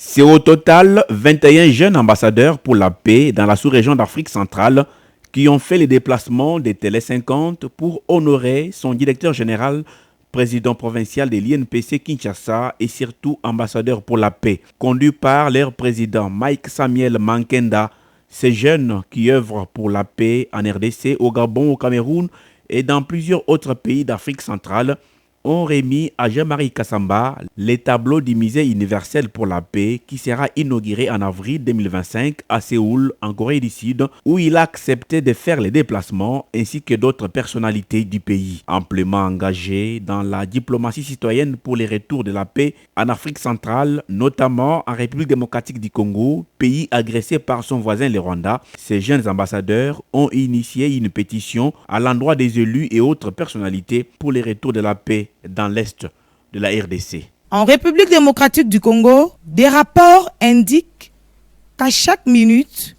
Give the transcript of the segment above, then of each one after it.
C'est au total 21 jeunes ambassadeurs pour la paix dans la sous-région d'Afrique centrale qui ont fait les déplacements des Télé 50 pour honorer son directeur général, président provincial de l'INPC Kinshasa et surtout ambassadeur pour la paix. Conduit par leur président Mike Samuel Mankenda, ces jeunes qui œuvrent pour la paix en RDC, au Gabon, au Cameroun et dans plusieurs autres pays d'Afrique centrale ont remis à Jean-Marie Kassamba les tableaux du musée universel pour la paix qui sera inauguré en avril 2025 à Séoul, en Corée du Sud, où il a accepté de faire les déplacements ainsi que d'autres personnalités du pays. Amplement engagé dans la diplomatie citoyenne pour les retours de la paix en Afrique centrale, notamment en République démocratique du Congo, pays agressé par son voisin le Rwanda, ces jeunes ambassadeurs ont initié une pétition à l'endroit des élus et autres personnalités pour les retours de la paix dans l'Est de la RDC. En République démocratique du Congo, des rapports indiquent qu'à chaque minute,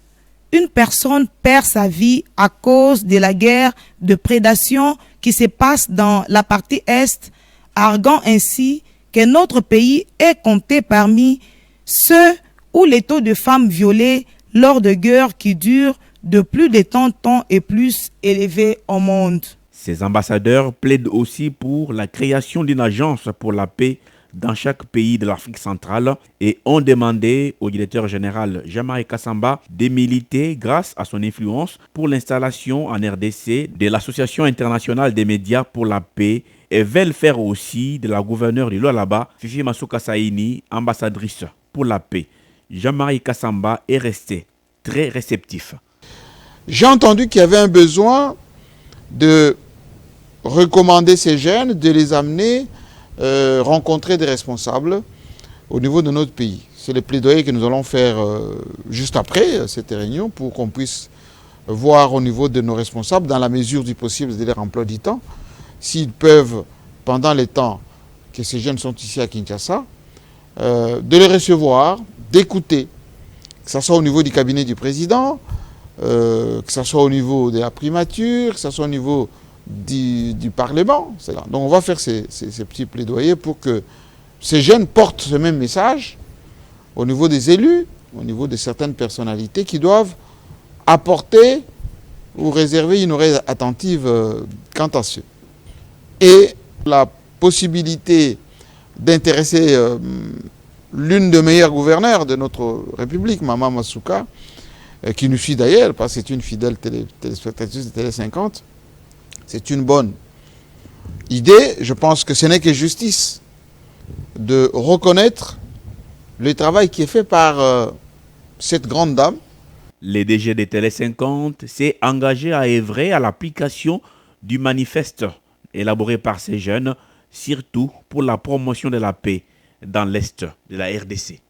une personne perd sa vie à cause de la guerre de prédation qui se passe dans la partie Est, arguant ainsi que notre pays est compté parmi ceux où les taux de femmes violées lors de guerres qui durent de plus de 30 ans est plus élevé au monde. Ces ambassadeurs plaident aussi pour la création d'une agence pour la paix dans chaque pays de l'Afrique centrale et ont demandé au directeur général Jean-Marie Kassamba de militer grâce à son influence pour l'installation en RDC de l'Association internationale des médias pour la paix et veulent faire aussi de la gouverneure du Lualaba, Fifi Masuka Saini, ambassadrice pour la paix. Jean-Marie Kassamba est resté très réceptif. J'ai entendu qu'il y avait un besoin de recommander ces jeunes, de les amener rencontrer des responsables au niveau de notre pays. C'est le plaidoyer que nous allons faire juste après cette réunion pour qu'on puisse voir au niveau de nos responsables, dans la mesure du possible de leur emploi du temps, s'ils peuvent, pendant les temps que ces jeunes sont ici à Kinshasa, de les recevoir, d'écouter, que ce soit au niveau du cabinet du président, que ce soit au niveau de la primature, que ce soit au niveau du Parlement. Donc on va faire ces petits plaidoyers pour que ces jeunes portent ce même message au niveau des élus, au niveau de certaines personnalités qui doivent apporter ou réserver une oreille attentive quant à ceux. Et la possibilité d'intéresser l'une des meilleures gouverneurs de notre République, Maman Masuka, qui nous suit d'ailleurs, parce que c'est une fidèle téléspectatrice de Télé 50, c'est une bonne idée. Je pense que ce n'est que justice de reconnaître le travail qui est fait par cette grande dame. Le DG de Télé 50 s'est engagé à œuvrer à l'application du manifeste élaboré par ces jeunes, surtout pour la promotion de la paix dans l'Est de la RDC.